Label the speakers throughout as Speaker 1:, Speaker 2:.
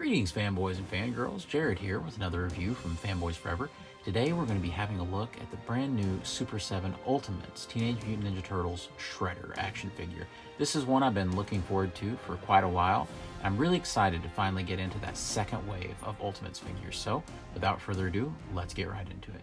Speaker 1: Greetings, fanboys and fangirls. Jared here with another review from Fanboys Forever. Today we're going to be having a look at the brand new Super7 Ultimates Teenage Mutant Ninja Turtles Shredder action figure. This is one I've been looking forward to for quite a while. I'm really excited to finally get into that second wave of Ultimates figures. So without further ado, let's get right into it.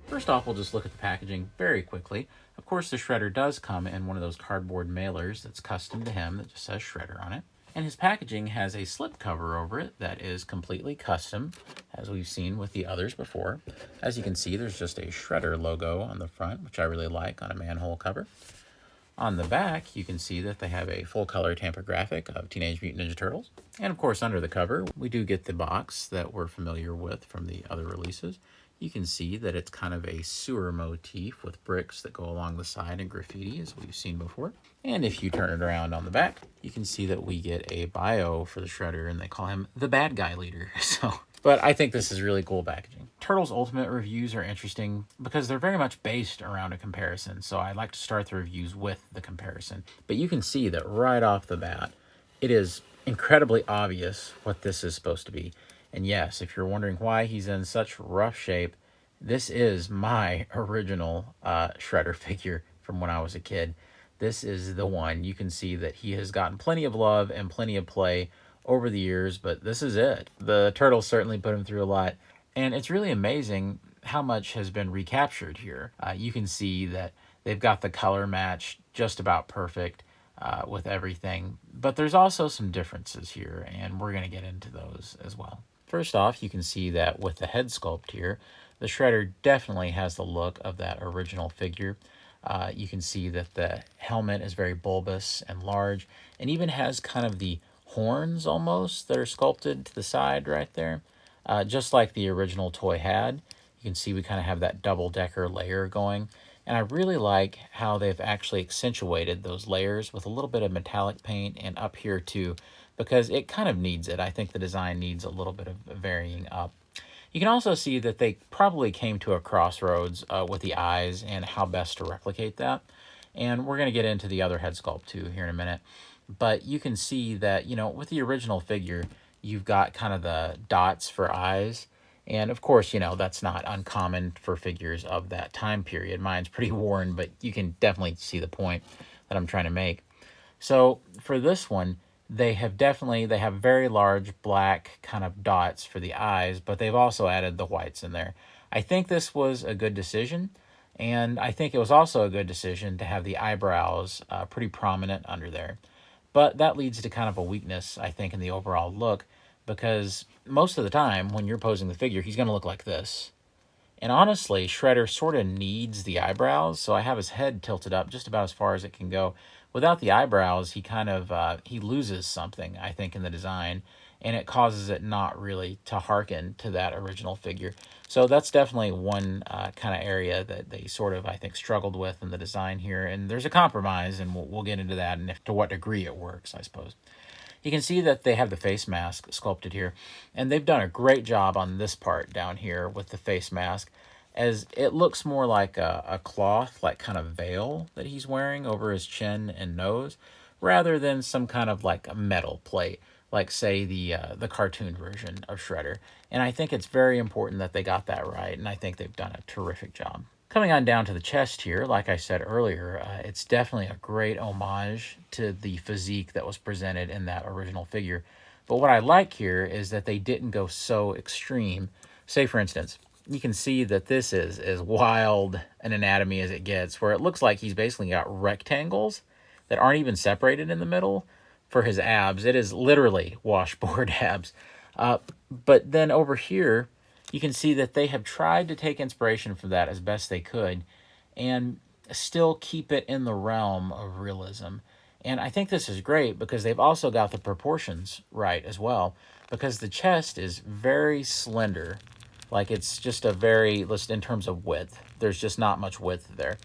Speaker 1: First off, we'll just look at the packaging very quickly. Of course, the Shredder does come in one of those cardboard mailers that's custom to him that just says Shredder on it. And his packaging has a slip cover over it that is completely custom, as we've seen with the others before. As you can see, there's just a Shredder logo on the front, which I really like on a manhole cover. On the back, you can see that they have a full-color tampographic of Teenage Mutant Ninja Turtles. And of course, under the cover, we do get the box that we're familiar with from the other releases. You can see that it's kind of a sewer motif with bricks that go along the side and graffiti, as we've seen before. And if you turn it around on the back, you can see that we get a bio for the Shredder, and they call him the bad guy leader. But I think this is really cool packaging. Turtles Ultimate reviews are interesting because they're very much based around a comparison, so I like to start the reviews with the comparison. But you can see that right off the bat, it is incredibly obvious what this is supposed to be. And yes, if you're wondering why he's in such rough shape, this is my original Shredder figure from when I was a kid. This is the one. You can see that he has gotten plenty of love and plenty of play over the years, but this is it. The Turtles certainly put him through a lot. And it's really amazing how much has been recaptured here. You can see that they've got the color match just about perfect with everything. But there's also some differences here, and we're going to get into those as well. First off, you can see that with the head sculpt here, the Shredder definitely has the look of that original figure. You can see that the helmet is very bulbous and large, and even has kind of the horns almost that are sculpted to the side right there, just like the original toy had. You can see we kind of have that double-decker layer going, and I really like how they've actually accentuated those layers with a little bit of metallic paint, and up here too, because it kind of needs it. I think the design needs a little bit of varying up. You can also see that they probably came to a crossroads with the eyes and how best to replicate that. And we're going to get into the other head sculpt too here in a minute. But you can see that, you know, with the original figure, you've got kind of the dots for eyes. And of course, you know, that's not uncommon for figures of that time period. Mine's pretty worn, but you can definitely see the point that I'm trying to make. So for this one, they have very large black kind of dots for the eyes, but they've also added the whites in there. I think this was a good decision, and I think it was also a good decision to have the eyebrows pretty prominent under there. But that leads to kind of a weakness, I think, in the overall look, because most of the time when you're posing the figure, he's going to look like this. And honestly, Shredder sort of needs the eyebrows, so I have his head tilted up just about as far as it can go. Without the eyebrows, he kind of he loses something, I think, in the design, and it causes it not really to hearken to that original figure. So that's definitely one kind of area that they sort of, I think, struggled with in the design here. And there's a compromise, and we'll get into that and to what degree it works, I suppose. You can see that they have the face mask sculpted here, and they've done a great job on this part down here with the face mask, as it looks more like a cloth, like kind of veil that he's wearing over his chin and nose, rather than some kind of like a metal plate, like say the cartoon version of Shredder. And I think it's very important that they got that right, and I think they've done a terrific job. Coming on down to the chest here, like I said earlier, it's definitely a great homage to the physique that was presented in that original figure. But what I like here is that they didn't go so extreme. Say, for instance, you can see that this is as wild an anatomy as it gets, where it looks like he's basically got rectangles that aren't even separated in the middle for his abs. It is literally washboard abs. But then over here, you can see that they have tried to take inspiration from that as best they could and still keep it in the realm of realism. And I think this is great because they've also got the proportions right as well, because the chest is very slender. Like, it's just a very, in terms of width, there's just not much width there.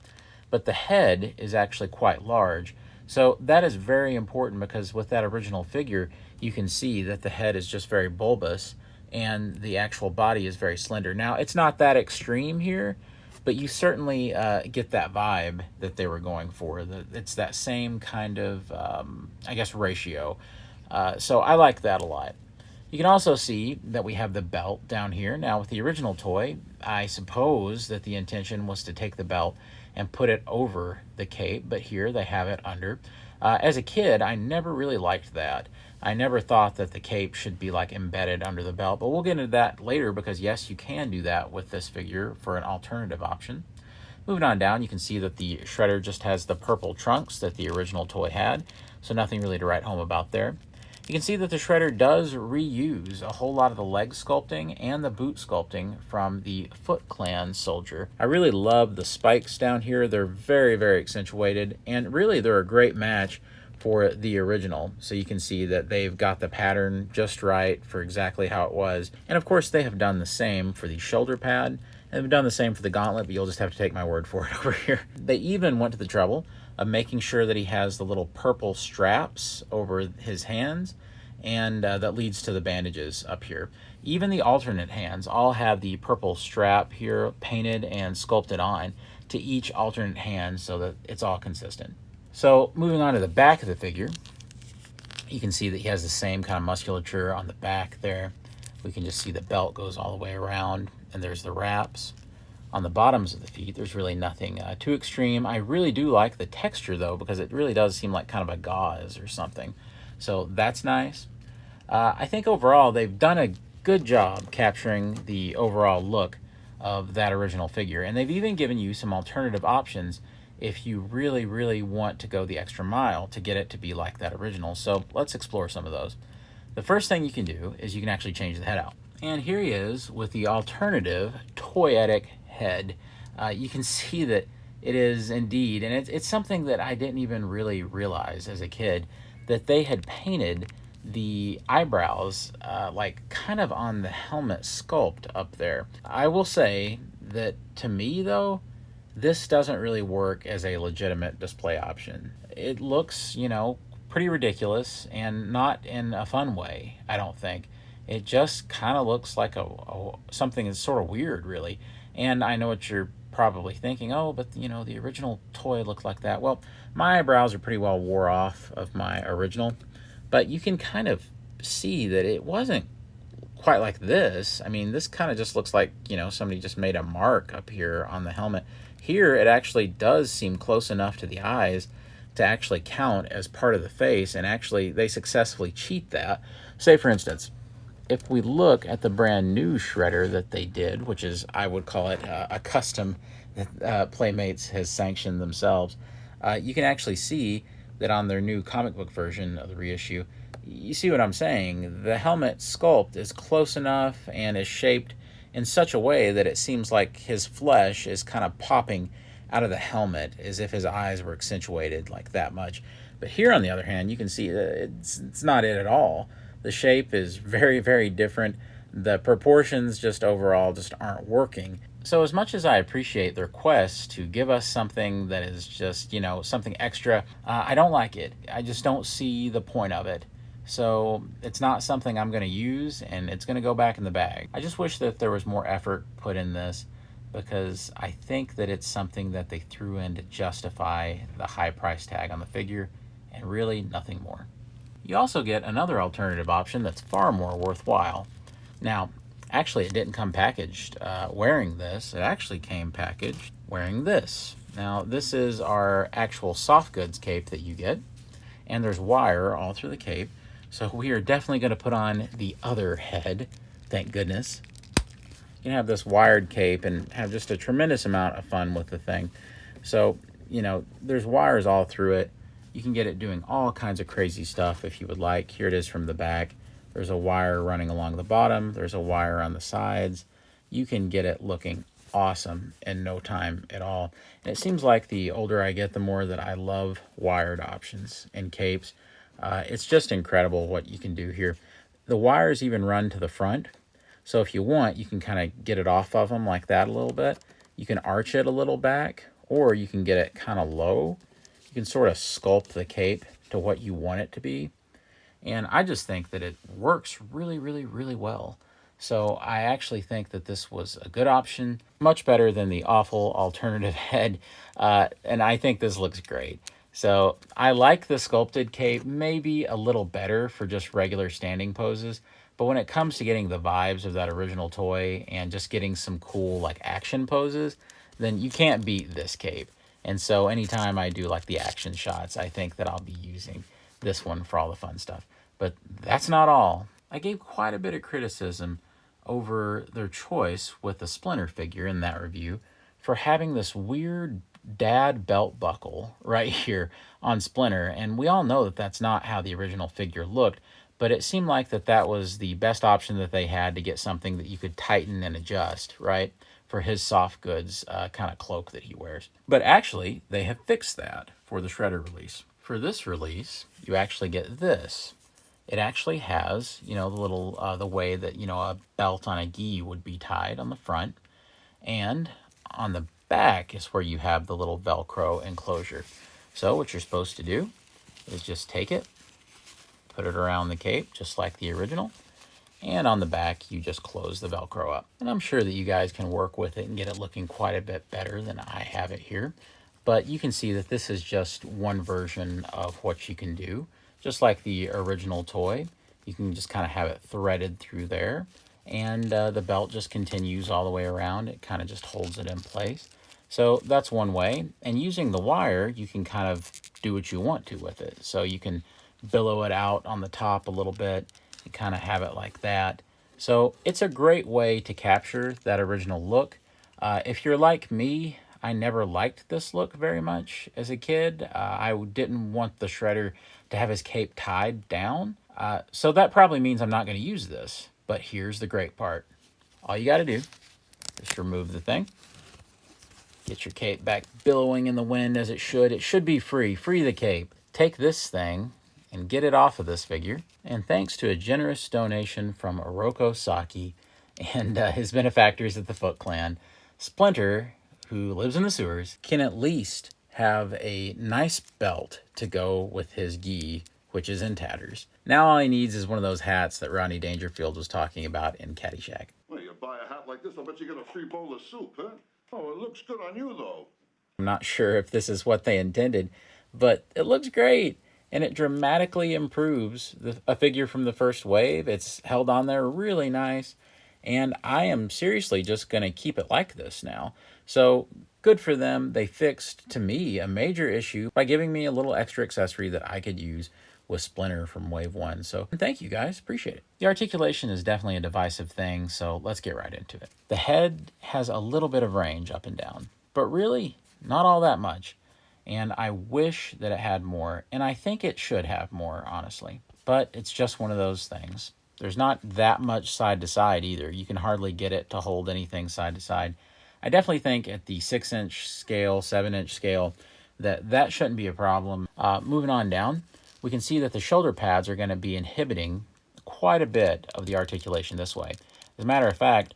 Speaker 1: but the head is actually quite large. So that is very important because with that original figure, you can see that the head is just very bulbous and the actual body is very slender. Now, it's not that extreme here, but you certainly get that vibe that they were going for. It's that same kind of, I guess, ratio. So I like that a lot. You can also see that we have the belt down here. Now, with the original toy, I suppose that the intention was to take the belt and put it over the cape, but here they have it under. As a kid, I never really liked that. I never thought that the cape should be like embedded under the belt, but we'll get into that later because yes, you can do that with this figure for an alternative option. Moving on down, you can see that the Shredder just has the purple trunks that the original toy had, so nothing really to write home about there. You can see that the Shredder does reuse a whole lot of the leg sculpting and the boot sculpting from the Foot Clan soldier. I really love the spikes down here. They're very, very accentuated, and really they're a great match for the original. So you can see that they've got the pattern just right for exactly how it was. And of course they have done the same for the shoulder pad, and they've done the same for the gauntlet, but you'll just have to take my word for it over here. They even went to the trouble of making sure that he has the little purple straps over his hands, and that leads to the bandages up here. Even the alternate hands all have the purple strap here painted and sculpted on to each alternate hand so that it's all consistent. So moving on to the back of the figure, you can see that he has the same kind of musculature on the back there. We can just see the belt goes all the way around, and there's the wraps. On the bottoms of the feet, there's really nothing too extreme. I really do like the texture, though, because it really does seem like kind of a gauze or something. So that's nice. I think overall, they've done a good job capturing the overall look of that original figure. And they've even given you some alternative options if you really, really want to go the extra mile to get it to be like that original. So let's explore some of those. The first thing you can do is you can actually change the head out. And here he is with the alternative toyetic head. You can see that it is indeed, and it's something that I didn't even really realize as a kid, that they had painted the eyebrows like kind of on the helmet sculpt up there. I will say that to me though, this doesn't really work as a legitimate display option. It looks, you know, pretty ridiculous and not in a fun way, I don't think. It just kind of looks like something that's sort of weird, really. And I know what you're probably thinking, oh, but, you know, the original toy looked like that. Well, my eyebrows are pretty well wore off of my original, but you can kind of see that it wasn't quite like this. I mean, this kind of just looks like, you know, somebody just made a mark up here on the helmet. Here, it actually does seem close enough to the eyes to actually count as part of the face, and actually they successfully cheat that. Say, for instance, if we look at the brand new Shredder that they did, which is, I would call it a custom that Playmates has sanctioned themselves, you can actually see that on their new comic book version of the reissue, you see what I'm saying? The helmet sculpt is close enough and is shaped in such a way that it seems like his flesh is kind of popping out of the helmet as if his eyes were accentuated like that much. But here, on the other hand, you can see that it's not it at all. The shape is very, very different. The proportions just overall just aren't working. So as much as I appreciate their quest to give us something that is just, you know, something extra, I don't like it. I just don't see the point of it. So it's not something I'm going to use, and it's going to go back in the bag. I just wish that there was more effort put in this, because I think that it's something that they threw in to justify the high price tag on the figure, and really nothing more. You also get another alternative option that's far more worthwhile. Now, actually, it didn't come packaged wearing this. It actually came packaged wearing this. Now, this is our actual soft goods cape that you get, and there's wire all through the cape. So we are definitely going to put on the other head, thank goodness. You can have this wired cape and have just a tremendous amount of fun with the thing. So, you know, there's wires all through it. You can get it doing all kinds of crazy stuff if you would like. Here it is from the back. There's a wire running along the bottom. There's a wire on the sides. You can get it looking awesome in no time at all. And it seems like the older I get, the more that I love wired options in capes. It's just incredible what you can do here. The wires even run to the front. So if you want, you can kind of get it off of them like that a little bit. You can arch it a little back, or you can get it kind of low. You can sort of sculpt the cape to what you want it to be. And I just think that it works really, really, really well. So I actually think that this was a good option, much better than the awful alternative head. And I think this looks great. So I like the sculpted cape, maybe a little better for just regular standing poses. But when it comes to getting the vibes of that original toy and just getting some cool like action poses, then you can't beat this cape. And so anytime I do like the action shots, I think that I'll be using this one for all the fun stuff. But that's not all. I gave quite a bit of criticism over their choice with the Splinter figure in that review for having this weird dad belt buckle right here on Splinter. And we all know that that's not how the original figure looked, but it seemed like that was the best option that they had to get something that you could tighten and adjust, right? For his soft goods kind of cloak that he wears. But actually, they have fixed that for the Shredder release. For this release, you actually get this. It actually has, the little, the way that, a belt on a gi would be tied on the front. And on the back is where you have the little Velcro enclosure. So what you're supposed to do is just take it, put it around the cape, just like the original. And on the back, you just close the Velcro up. And I'm sure that you guys can work with it and get it looking quite a bit better than I have it here. But you can see that this is just one version of what you can do. Just like the original toy, you can just kind of have it threaded through there. And the belt just continues all the way around. It kind of just holds it in place. So that's one way. And using the wire, you can kind of do what you want to with it. So you can billow it out on the top a little bit and kind of have it like that. So it's a great way to capture that original look. If you're like me, I never liked this look very much as a kid. I didn't want the Shredder to have his cape tied down. So that probably means I'm not going to use this. But here's the great part. All you got to do is remove the thing. Get your cape back billowing in the wind as it should. It should be free. Free the cape. Take this thing and get it off of this figure. And thanks to a generous donation from Oroko Saki and his benefactors at the Foot Clan, Splinter, who lives in the sewers, can at least have a nice belt to go with his gi, which is in tatters. Now all he needs is one of those hats that Rodney Dangerfield was talking about in Caddyshack.
Speaker 2: Well, you buy a hat like this, I'll bet you get a free bowl of soup, huh? Oh, it looks good on you, though.
Speaker 1: I'm not sure if this is what they intended, but it looks great. And it dramatically improves a figure from the first wave. It's held on there really nice. And I am seriously just going to keep it like this now. So good for them. They fixed, to me, a major issue by giving me a little extra accessory that I could use with Splinter from Wave 1. So thank you guys. Appreciate it. The articulation is definitely a divisive thing, so let's get right into it. The head has a little bit of range up and down, but really not all that much. And I wish that it had more, and I think it should have more, honestly. But it's just one of those things. There's not that much side to side either. You can hardly get it to hold anything side to side. I definitely think at the 6-inch scale, 7-inch scale, that shouldn't be a problem. Moving on down, we can see that the shoulder pads are going to be inhibiting quite a bit of the articulation this way. As a matter of fact,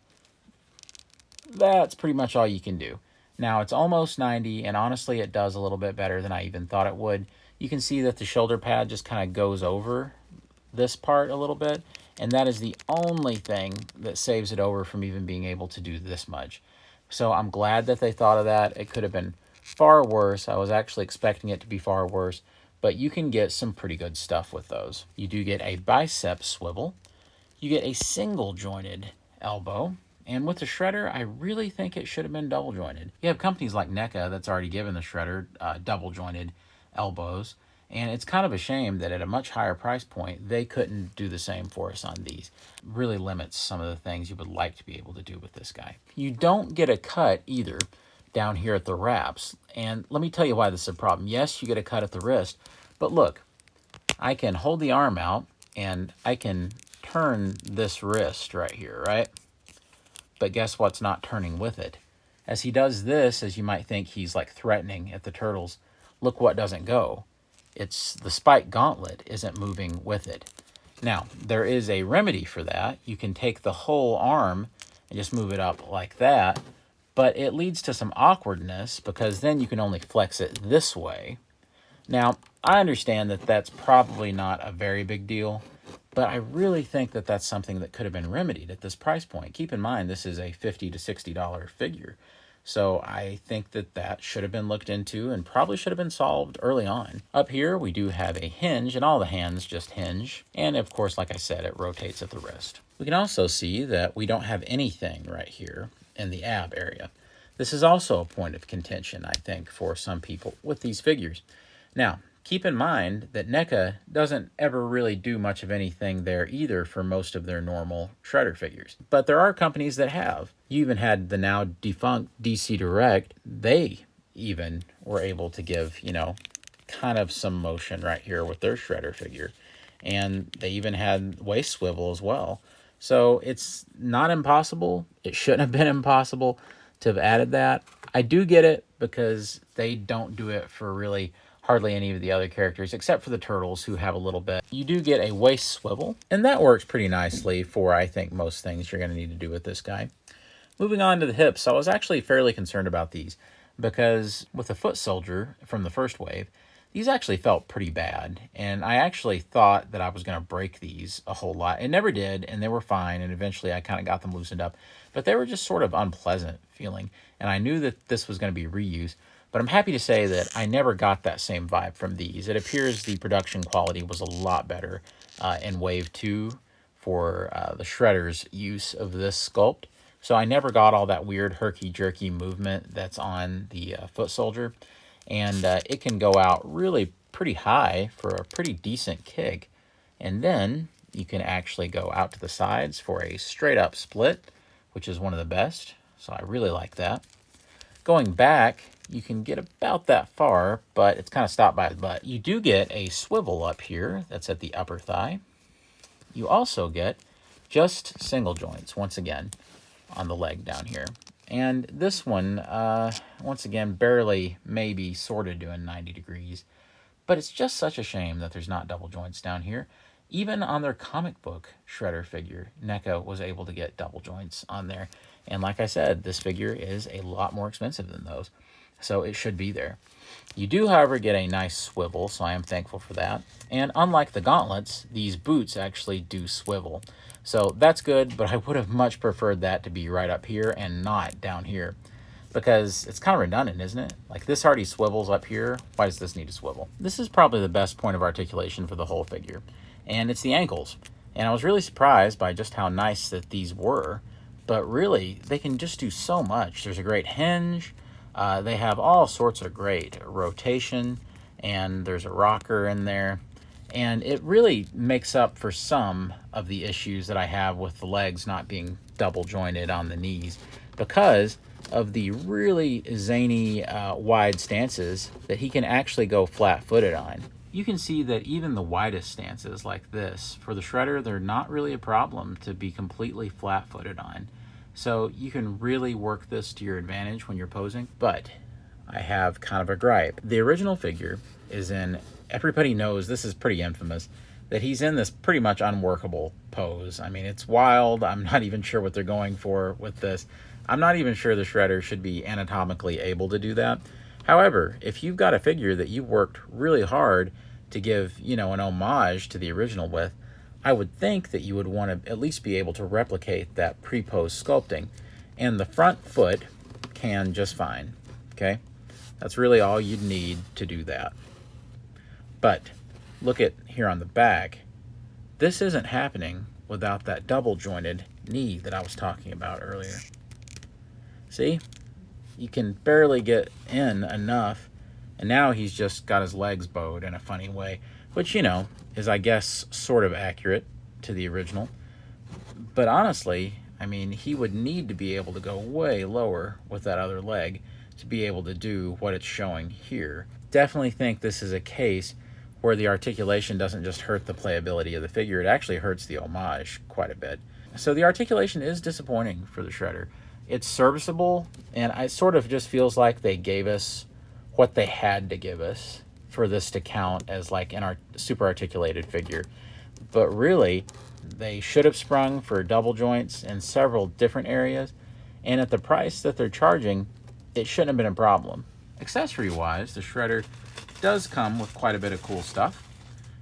Speaker 1: that's pretty much all you can do. Now it's almost 90, and honestly it does a little bit better than I even thought it would. You can see that the shoulder pad just kind of goes over this part a little bit, and that is the only thing that saves it over from even being able to do this much. So I'm glad that they thought of that. It could have been far worse. I was actually expecting it to be far worse, but you can get some pretty good stuff with those. You do get a bicep swivel. You get a single jointed elbow. And with the Shredder, I really think it should have been double jointed. You have companies like NECA that's already given the Shredder double jointed elbows. And it's kind of a shame that at a much higher price point, they couldn't do the same for us on these. Really limits some of the things you would like to be able to do with this guy. You don't get a cut either down here at the wraps. And let me tell you why this is a problem. Yes, you get a cut at the wrist, but look, I can hold the arm out and I can turn this wrist right here, right? But guess what's not turning with it? As he does this, as you might think he's like threatening at the turtles, look what doesn't go. It's the spike gauntlet isn't moving with it. Now, there is a remedy for that. You can take the whole arm and just move it up like that, but it leads to some awkwardness because then you can only flex it this way. Now, I understand that that's probably not a very big deal, but I really think that that's something that could have been remedied at this price point. Keep in mind, this is a $50 to $60 figure. So I think that that should have been looked into and probably should have been solved early on. Up here, we do have a hinge, and all the hands just hinge. And of course, like I said, it rotates at the wrist. We can also see that we don't have anything right here in the ab area. This is also a point of contention, I think, for some people with these figures. Now, keep in mind that NECA doesn't ever really do much of anything there either for most of their normal Shredder figures. But there are companies that have. You even had the now defunct DC Direct. They even were able to give, you know, kind of some motion right here with their Shredder figure. And they even had waist swivel as well. So it's not impossible. It shouldn't have been impossible to have added that. I do get it because they don't do it for really hardly any of the other characters, except for the turtles who have a little bit. You do get a waist swivel, and that works pretty nicely for, I think, most things you're going to need to do with this guy. Moving on to the hips, I was actually fairly concerned about these, because with the foot soldier from the first wave, these actually felt pretty bad, and I actually thought that I was going to break these a whole lot. It never did, and they were fine, and eventually I kind of got them loosened up, but they were just sort of unpleasant feeling, and I knew that this was going to be reused. But I'm happy to say that I never got that same vibe from these. It appears the production quality was a lot better in Wave 2 for the Shredder's use of this sculpt. So I never got all that weird herky-jerky movement that's on the foot soldier. And it can go out really pretty high for a pretty decent kick. And then you can actually go out to the sides for a straight-up split, which is one of the best. So I really like that. Going back, you can get about that far, but it's kind of stopped by the butt. You do get a swivel up here that's at the upper thigh. You also get just single joints, once again, on the leg down here. And this one, once again, barely, maybe sort of doing 90 degrees. But it's just such a shame that there's not double joints down here. Even on their comic book Shredder figure, NECA was able to get double joints on there. And like I said, this figure is a lot more expensive than those. So it should be there. You do, however, get a nice swivel, so I am thankful for that. And unlike the gauntlets, these boots actually do swivel. So that's good, but I would have much preferred that to be right up here and not down here. Because it's kind of redundant, isn't it? Like, this already swivels up here. Why does this need to swivel? This is probably the best point of articulation for the whole figure. And it's the ankles. And I was really surprised by just how nice that these were. But really, they can just do so much. There's a great hinge. They have all sorts of great rotation, and there's a rocker in there. And it really makes up for some of the issues that I have with the legs not being double jointed on the knees because of the really zany wide stances that he can actually go flat-footed on. You can see that even the widest stances like this, for the Shredder, they're not really a problem to be completely flat-footed on. So you can really work this to your advantage when you're posing. But I have kind of a gripe. The original figure is in, everybody knows, this is pretty infamous, that he's in this pretty much unworkable pose. I mean, it's wild. I'm not even sure what they're going for with this. I'm not even sure the Shredder should be anatomically able to do that. However, if you've got a figure that you worked really hard to give, you know, an homage to the original with, I would think that you would want to at least be able to replicate that pre-pose sculpting. And the front foot can just fine, okay? That's really all you'd need to do that. But look at here on the back. This isn't happening without that double jointed knee that I was talking about earlier. See? You can barely get in enough, and now he's just got his legs bowed in a funny way, which, you know, is, I guess, sort of accurate to the original. But honestly, I mean, he would need to be able to go way lower with that other leg to be able to do what it's showing here. Definitely think this is a case where the articulation doesn't just hurt the playability of the figure, it actually hurts the homage quite a bit. So the articulation is disappointing for the Shredder. It's serviceable, and it sort of just feels like they gave us what they had to give us for this to count as like an super articulated figure. But really, they should have sprung for double joints in several different areas, And at the price that they're charging, it shouldn't have been a problem. Accessory-wise, the shredder does come with quite a bit of cool stuff.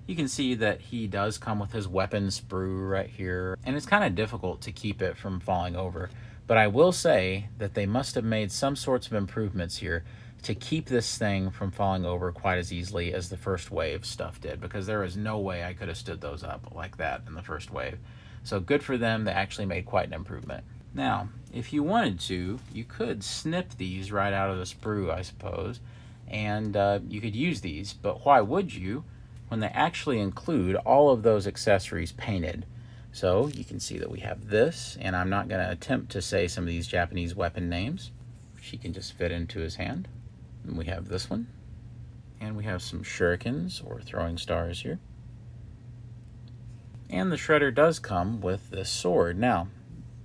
Speaker 1: You can see that he does come with his weapon sprue right here, and it's kind of difficult to keep it from falling over. But I will say that they must have made some sorts of improvements here to keep this thing from falling over quite as easily as the first wave stuff did, because there is no way I could have stood those up like that in the first wave. So good for them, they actually made quite an improvement. Now, if you wanted to, you could snip these right out of the sprue, I suppose, and you could use these, but why would you when they actually include all of those accessories painted? So you can see that we have this, and I'm not going to attempt to say some of these Japanese weapon names, which he can just fit into his hand. And we have this one, and we have some shurikens or throwing stars here. And the shredder does come with this sword. Now,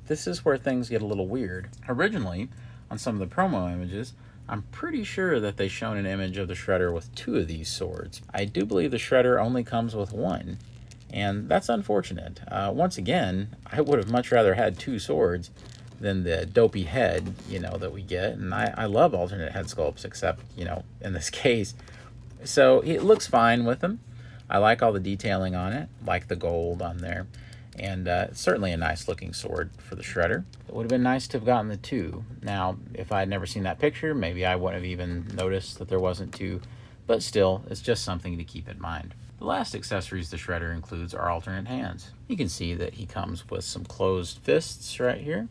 Speaker 1: this is where things get a little weird. Originally, on some of the promo images, I'm pretty sure that they shown an image of the shredder with 2 of these swords. I do believe the shredder only comes with 1, and that's unfortunate. Once again, I would have much rather had 2 swords than the dopey head, that we get. And I love alternate head sculpts, except, in this case. So it looks fine with them. I like all the detailing on it, like the gold on there. And it's certainly a nice looking sword for the shredder. It would have been nice to have gotten the 2. Now, if I had never seen that picture, maybe I wouldn't have even noticed that there wasn't 2. But still, it's just something to keep in mind. The last accessories the shredder includes are alternate hands. You can see that he comes with some closed fists right here.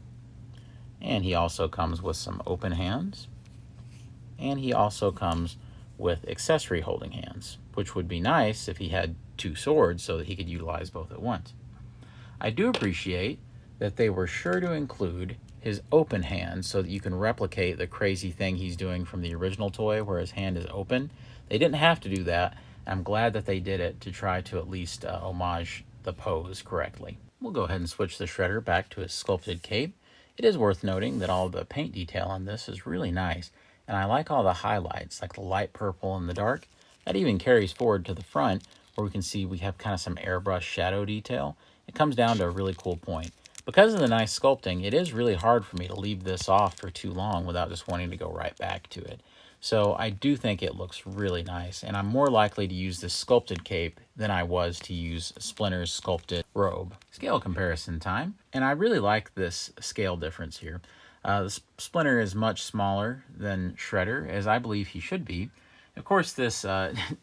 Speaker 1: And he also comes with some open hands. And he also comes with accessory holding hands, which would be nice if he had 2 swords so that he could utilize both at once. I do appreciate that they were sure to include his open hand so that you can replicate the crazy thing he's doing from the original toy where his hand is open. They didn't have to do that. I'm glad that they did it to try to at least homage the pose correctly. We'll go ahead and switch the shredder back to his sculpted cape. It is worth noting that all the paint detail on this is really nice, and I like all the highlights, like the light purple and the dark. That even carries forward to the front, where we can see we have kind of some airbrush shadow detail. It comes down to a really cool point. Because of the nice sculpting, it is really hard for me to leave this off for too long without just wanting to go right back to it. So I do think it looks really nice, and I'm more likely to use this sculpted cape than I was to use Splinter's sculpted robe. Scale comparison time, and I really like this scale difference here. The Splinter is much smaller than Shredder, as I believe he should be. Of course, this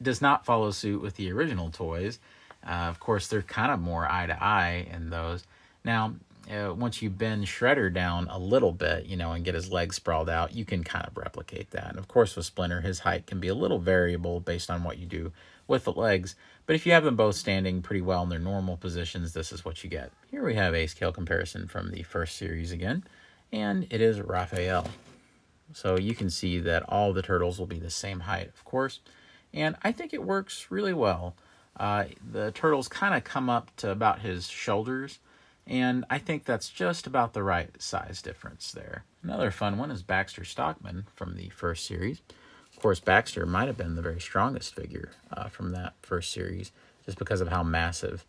Speaker 1: does not follow suit with the original toys. Of course, they're kind of more eye to eye in those. Now, once you bend Shredder down a little bit, and get his legs sprawled out, you can kind of replicate that. And of course, with Splinter, his height can be a little variable based on what you do with the legs. But if you have them both standing pretty well in their normal positions, this is what you get. Here we have a scale comparison from the first series again, and it is Raphael. So you can see that all the turtles will be the same height, of course. And I think it works really well. The turtles kind of come up to about his shoulders, and I think that's just about the right size difference there. Another fun one is Baxter Stockman from the first series. Of course, Baxter might have been the very strongest figure from that first series, just because of how massive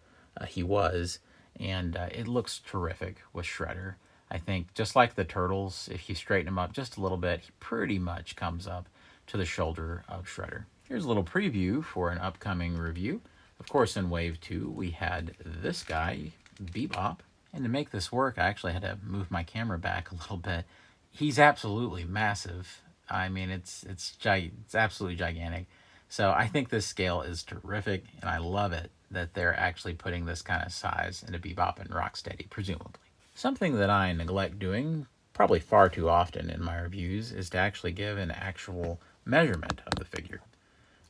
Speaker 1: he was. And it looks terrific with Shredder. I think just like the turtles, if you straighten him up just a little bit, he pretty much comes up to the shoulder of Shredder. Here's a little preview for an upcoming review. Of course, in Wave 2, we had this guy, Bebop. And to make this work, I actually had to move my camera back a little bit. He's absolutely massive. I mean, it's absolutely gigantic. So I think this scale is terrific, and I love it that they're actually putting this kind of size into Bebop and Rocksteady, presumably. Something that I neglect doing, probably far too often in my reviews, is to actually give an actual measurement of the figure.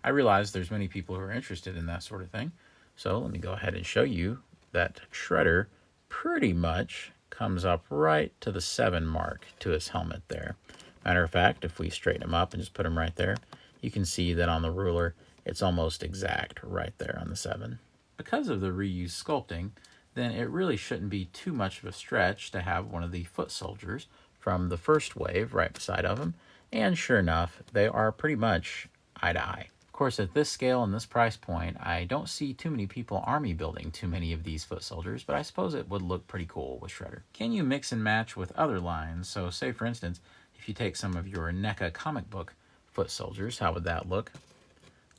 Speaker 1: I realize there's many people who are interested in that sort of thing, so let me go ahead and show you that Shredder pretty much comes up right to the 7 mark to his helmet there. Matter of fact, if we straighten him up and just put him right there, you can see that on the ruler, it's almost exact right there on the 7. Because of the reused sculpting, then it really shouldn't be too much of a stretch to have one of the foot soldiers from the first wave right beside of him. And sure enough, they are pretty much eye to eye. Of course, at this scale and this price point, I don't see too many people army building too many of these foot soldiers, but I suppose it would look pretty cool with Shredder. Can you mix and match with other lines? So say, for instance, if you take some of your NECA comic book foot soldiers, how would that look?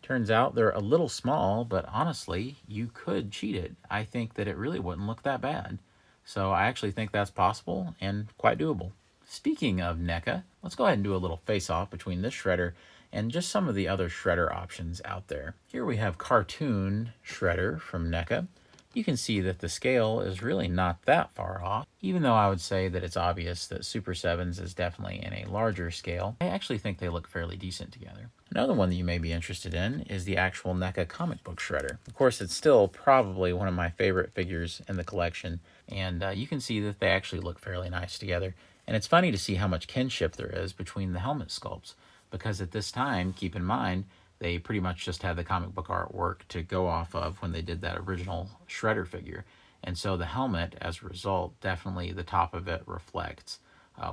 Speaker 1: Turns out they're a little small, but honestly, you could cheat it. I think that it really wouldn't look that bad. So I actually think that's possible and quite doable. Speaking of NECA, let's go ahead and do a little face-off between this Shredder and just some of the other Shredder options out there. Here we have Cartoon Shredder from NECA. You can see that the scale is really not that far off, even though I would say that it's obvious that Super7's is definitely in a larger scale. I actually think they look fairly decent together. Another one that you may be interested in is the actual NECA comic book Shredder. Of course, it's still probably one of my favorite figures in the collection, and you can see that they actually look fairly nice together. And it's funny to see how much kinship there is between the helmet sculpts, because at this time, keep in mind, they pretty much just had the comic book artwork to go off of when they did that original Shredder figure. And so the helmet, as a result, definitely the top of it reflects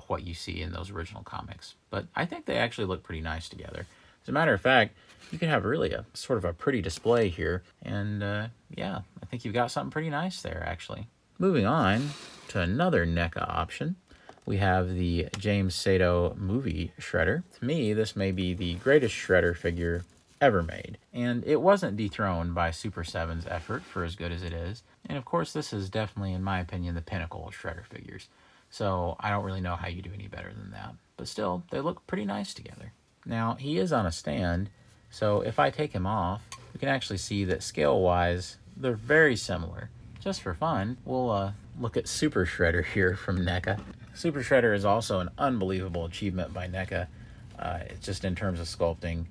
Speaker 1: what you see in those original comics. But I think they actually look pretty nice together. As a matter of fact, you can have really a sort of a pretty display here. And yeah, I think you've got something pretty nice there, actually. Moving on to another NECA option. We have the James Sato movie Shredder. To me, this may be the greatest Shredder figure ever made. And it wasn't dethroned by Super7's effort for as good as it is. And of course, this is definitely, in my opinion, the pinnacle of Shredder figures. So I don't really know how you do any better than that. But still, they look pretty nice together. Now, he is on a stand, so if I take him off, we can actually see that scale-wise, they're very similar. Just for fun, we'll look at Super Shredder here from NECA. Super Shredder is also an unbelievable achievement by NECA. It's just in terms of sculpting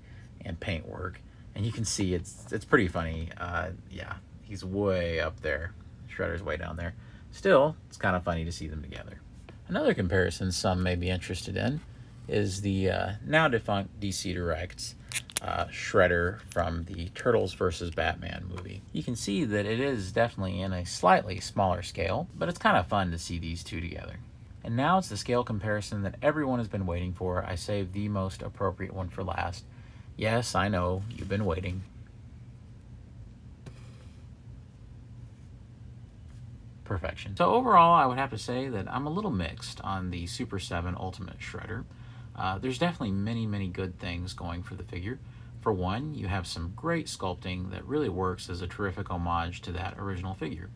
Speaker 1: and paint work. And you can see it's pretty funny. Yeah, he's way up there. Shredder's way down there. Still, it's kind of funny to see them together. Another comparison some may be interested in is the now defunct DC Direct's Shredder from the Turtles vs. Batman movie. You can see that it is definitely in a slightly smaller scale, but it's kind of fun to see these two together. And now it's the scale comparison that everyone has been waiting for. I saved the most appropriate one for last. Yes, I know, you've been waiting. Perfection. So overall, I would have to say that I'm a little mixed on the Super7 Ultimate Shredder. There's definitely many good things going for the figure. For one, you have some great sculpting that really works as a terrific homage to that original figure,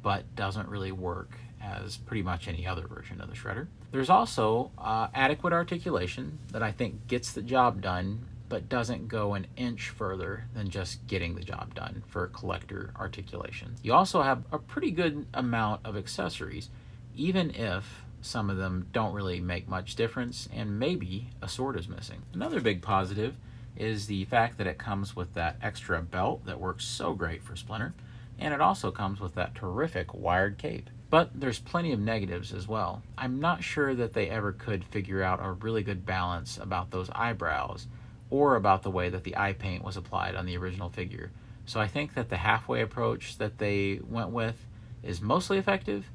Speaker 1: but doesn't really work as pretty much any other version of the Shredder. There's also adequate articulation that I think gets the job done, but doesn't go an inch further than just getting the job done for collector articulation. You also have a pretty good amount of accessories, even if some of them don't really make much difference, and maybe a sword is missing. Another big positive is the fact that it comes with that extra belt that works so great for Splinter, and it also comes with that terrific wired cape. But there's plenty of negatives as well. I'm not sure that they ever could figure out a really good balance about those eyebrows, or about the way that the eye paint was applied on the original figure. So I think that the halfway approach that they went with is mostly effective,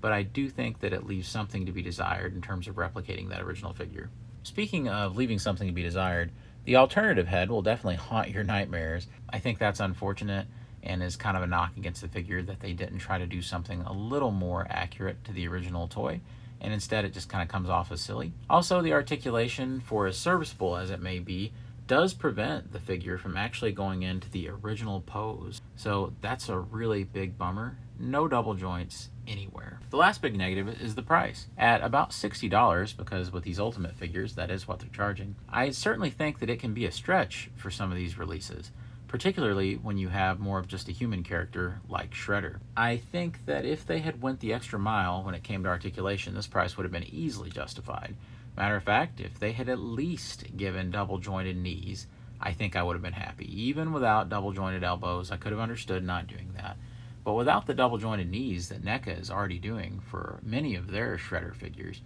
Speaker 1: but I do think that it leaves something to be desired in terms of replicating that original figure. Speaking of leaving something to be desired, the alternative head will definitely haunt your nightmares. I think that's unfortunate and is kind of a knock against the figure that they didn't try to do something a little more accurate to the original toy, and instead it just kind of comes off as silly. Also, the articulation, for as serviceable as it may be, does prevent the figure from actually going into the original pose. So that's a really big bummer. No double joints anywhere. The last big negative is the price. At about $60, because with these Ultimate figures, that is what they're charging, I certainly think that it can be a stretch for some of these releases, particularly when you have more of just a human character like Shredder. I think that if they had went the extra mile when it came to articulation, this price would have been easily justified. Matter of fact, if they had at least given double jointed knees, I think I would have been happy. Even without double jointed elbows, I could have understood not doing that. But without the double jointed knees that NECA is already doing for many of their Shredder figures,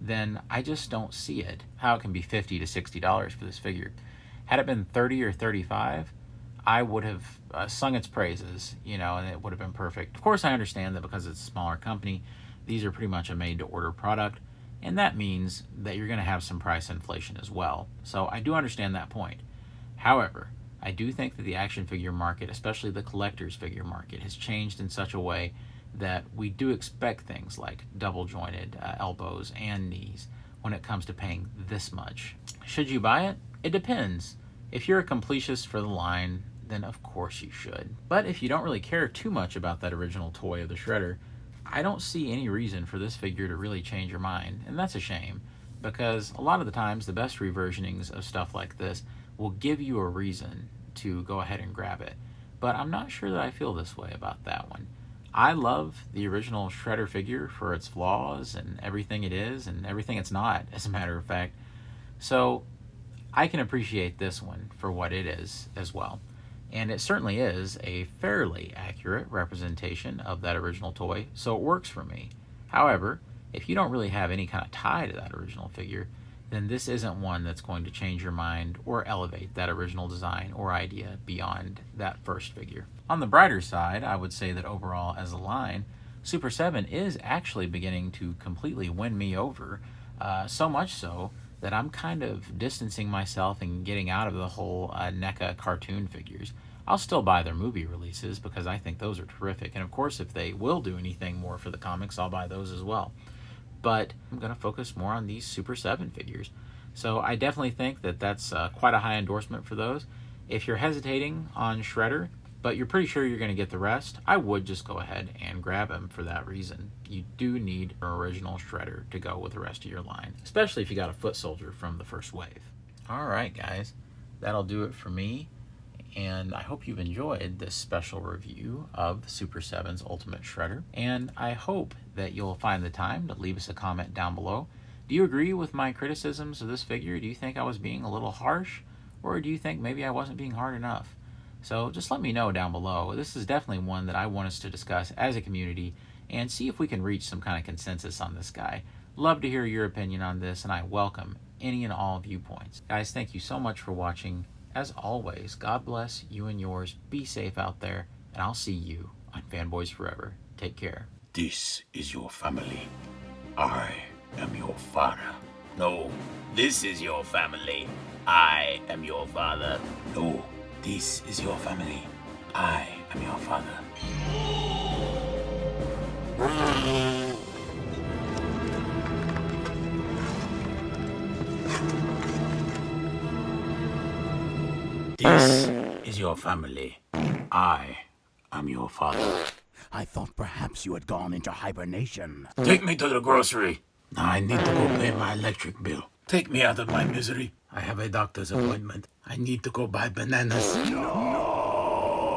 Speaker 1: then I just don't see it, how it can be $50 to $60 for this figure. Had it been $30 or $35, I would have sung its praises, and it would have been perfect. Of course, I understand that because it's a smaller company, these are pretty much a made-to-order product, and that means that you're going to have some price inflation as well. So I do understand that point. However, I do think that the action figure market, especially the collector's figure market, has changed in such a way that we do expect things like double jointed elbows and knees when it comes to paying this much. Should you buy it? It depends. If you're a completist for the line, then of course you should. But if you don't really care too much about that original toy of the Shredder, I don't see any reason for this figure to really change your mind, and that's a shame, because a lot of the times the best reversionings of stuff like this will give you a reason to go ahead and grab it. But I'm not sure that I feel this way about that one. I love the original Shredder figure for its flaws and everything it is and everything it's not, as a matter of fact. So I can appreciate this one for what it is as well. And it certainly is a fairly accurate representation of that original toy, so it works for me. However, if you don't really have any kind of tie to that original figure, then this isn't one that's going to change your mind or elevate that original design or idea beyond that first figure. On the brighter side, I would say that overall as a line, Super 7 is actually beginning to completely win me over, so much so that I'm kind of distancing myself and getting out of the whole NECA cartoon figures. I'll still buy their movie releases because I think those are terrific, and of course if they will do anything more for the comics, I'll buy those as well. But I'm going to focus more on these Super 7 figures. So I definitely think that that's quite a high endorsement for those. If you're hesitating on Shredder, but you're pretty sure you're going to get the rest, I would just go ahead and grab him for that reason. You do need an original Shredder to go with the rest of your line, especially if you got a foot soldier from the first wave. Alright guys, that'll do it for me, and I hope you've enjoyed this special review of the Super 7's Ultimate Shredder, and I hope that you'll find the time to leave us a comment down below. Do you agree with my criticisms of this figure? Do you think I was being a little harsh, or do you think maybe I wasn't being hard enough? So just let me know down below. This is definitely one that I want us to discuss as a community and see if we can reach some kind of consensus on this guy. Love to hear your opinion on this, and I welcome any and all viewpoints. Guys, thank you so much for watching. As always, God bless you and yours. Be safe out there, and I'll see you on Fanboys Forever. Take care.
Speaker 3: This is your family. I am your father. No, this is your family. I am your father. No, this is your family. I am your father. This is your family. I am your father.
Speaker 4: I thought perhaps you had gone into hibernation.
Speaker 3: Take me to the grocery. I need to go pay my electric bill. Take me out of my misery. I have a doctor's appointment. I need to go buy bananas.
Speaker 4: No!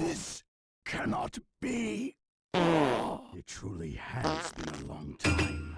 Speaker 4: This cannot be. It truly has been a long time.